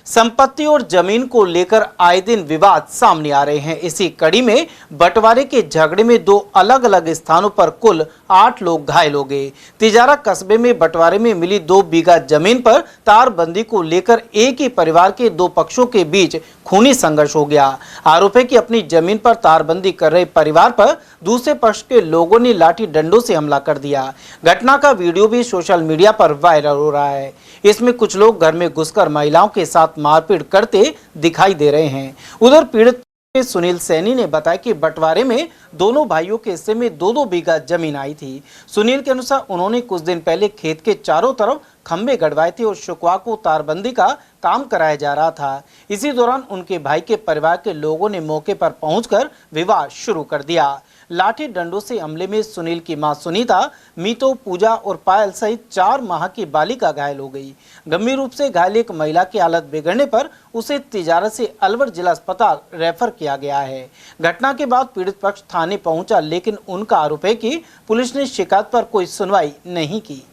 संपत्ति और जमीन को लेकर आए दिन विवाद सामने आ रहे हैं। इसी कड़ी में बंटवारे के झगड़े में दो अलग अलग स्थानों पर कुल 8 लोग घायल हो गए। तिजारा कस्बे में बंटवारे में मिली 2 बीघा जमीन पर तारबंदी को लेकर एक ही परिवार के 2 पक्षों के बीच खूनी संघर्ष हो गया। आरोप है कि अपनी जमीन पर तारबंदी कर रहे परिवार पर दूसरे पक्ष के लोगों ने लाठी डंडों से हमला कर दिया। घटना का वीडियो भी सोशल मीडिया पर वायरल हो रहा है। इसमें कुछ लोग घर में घुसकर महिलाओं के साथ मारपीट करते दिखाई दे रहे हैं। उधर पीड़ित सुनील सैनी ने बताया कि बंटवारे में दोनों भाइयों के हिस्से में 2-2 बीघा जमीन आई थी। सुनील के अनुसार उन्होंने कुछ दिन पहले खेत के चारों तरफ खंभे गड़वाए थे और शुक्रवार को तारबंदी का काम कराया जा रहा था। इसी दौरान उनके भाई के परिवार के लोगों ने मौके पर पहुंचकर विवाद शुरू कर दिया। लाठी डंडों से हमले में सुनील की मां सुनीता, मीतो, पूजा और पायल सहित 4 माह की बालिका घायल हो गई। गंभीर रूप से घायल एक महिला की हालत बिगड़ने पर उसे तिजारा से अलवर जिला अस्पताल रेफर किया गया है। घटना के बाद पीड़ित पक्ष थाने पहुंचा, लेकिन उनका आरोप है कि पुलिस ने शिकायत पर कोई सुनवाई नहीं की।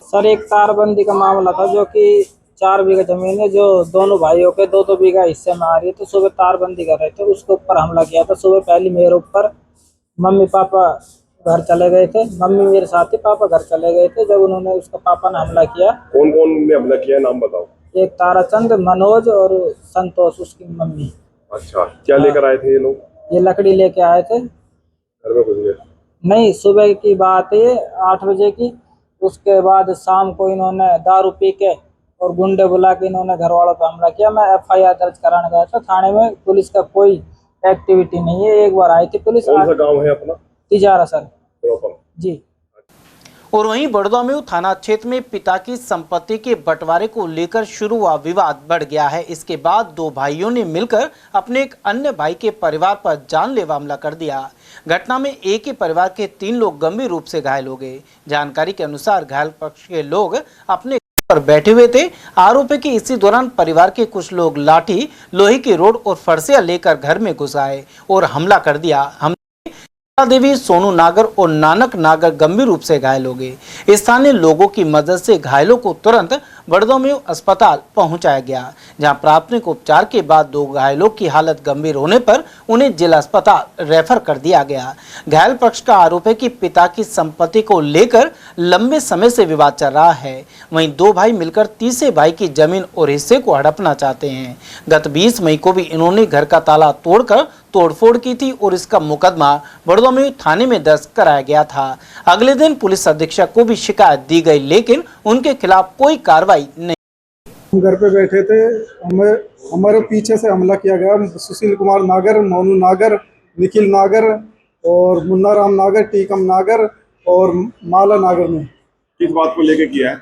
सर, एक तारबंदी का मामला था जो कि 4 बीघा जमीन है जो दोनों भाइयों के 2-2 बीघा हिस्से में आ रही है। तो सुबह तारबंदी कर रहे थे, उसके ऊपर हमला किया था। सुबह पहले मेरे ऊपर मम्मी पापा घर चले गए थे, मम्मी मेरे साथ ही, पापा घर चले गए थे। जब उन्होंने उसका पापा ने हमला किया। कौन कौन ने हमला किया, नाम बताओ। एक ताराचंद, मनोज और संतोष, उसकी मम्मी। अच्छा, क्या लेकर आए थे ये लोग? ये लकड़ी लेके आए थे। घर में घुस गए? नहीं, सुबह की बात है, 8 बजे की। उसके बाद शाम को इन्होंने दारू पी के और गुंडे बुला के इन्होंने घर वालों पर हमला किया। मैं FIR दर्ज कराने गया था थाने में। पुलिस का कोई एक्टिविटी नहीं है। एक बार आई थी पुलिस। कौन सा गांव है अपना? तिजारा सर जी। और वहीं बड़ौदा थाना क्षेत्र में पिता की संपत्ति के बंटवारे को लेकर शुरू हुआ विवाद बढ़ गया है। इसके बाद 2 भाइयों ने मिलकर अपने एक अन्य भाई के परिवार पर जानलेवा हमला कर दिया। घटना में एक ही परिवार के 3 लोग गंभीर रूप से घायल हो गए। जानकारी के अनुसार घायल पक्ष के लोग अपने पर बैठे हुए थे। आरोप है कि इसी दौरान परिवार के कुछ लोग लाठी, लोहे की रोड और फरसिया लेकर घर में घुस आए और हमला कर दिया। देवी, सोनू नागर और नानक नागर गंभीर रूप से घायल हो गए। स्थानीय लोगों की मदद से घायलों को तुरंत बड़ौदा अस्पताल पहुंचाया गया, जहां प्राथमिक उपचार के बाद 2 घायलों की हालत गंभीर होने पर उन्हें जिला अस्पताल रेफर कर दिया गया। घायल पक्ष का आरोप है कि पिता की संपत्ति को लेकर लंबे समय से विवाद चल रहा है। वहीं 2 भाई मिलकर तीसरे भाई की जमीन और हिस्से को हड़पना चाहते हैं। गत 20 मई को भी इन्होंने घर का ताला तोड़कर तोड़फोड़ की थी और इसका मुकदमा बड़ौदा थाने में दर्ज कराया गया था। अगले दिन पुलिस अधीक्षक को भी शिकायत दी गई, लेकिन उनके खिलाफ कोई कार्रवाई नहीं। हम घर पे बैठे थे, हमारे पीछे से हमला किया गया। सुशील कुमार नागर, मोनू नागर, निखिल नागर और मुन्ना राम नागर, टीकम नागर और माला नागर ने। किस बात को लेकर किया है?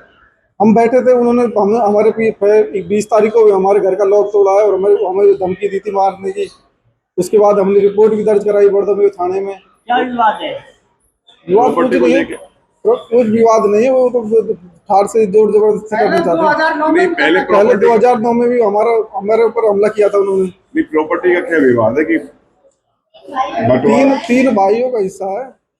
हम बैठे थे, उन्होंने हमारे 20 तारीख को हमारे घर का लॉक तोड़ा है और हमें धमकी दी थी मारने की। उसके बाद हमने रिपोर्ट भी दर्ज कराई बड़ौदा थाने में। क्या विवाद है? विवाद कुछ नहीं है, कुछ विवाद नहीं है। वो तो ठार से जोर जबरदस्ती करना चाहते हैं। पहले 2009 में भी हमारे ऊपर हमला किया था उन्होंने। प्रॉपर्टी का क्या विवाद है कि 3 भाइयों का हिस्सा है।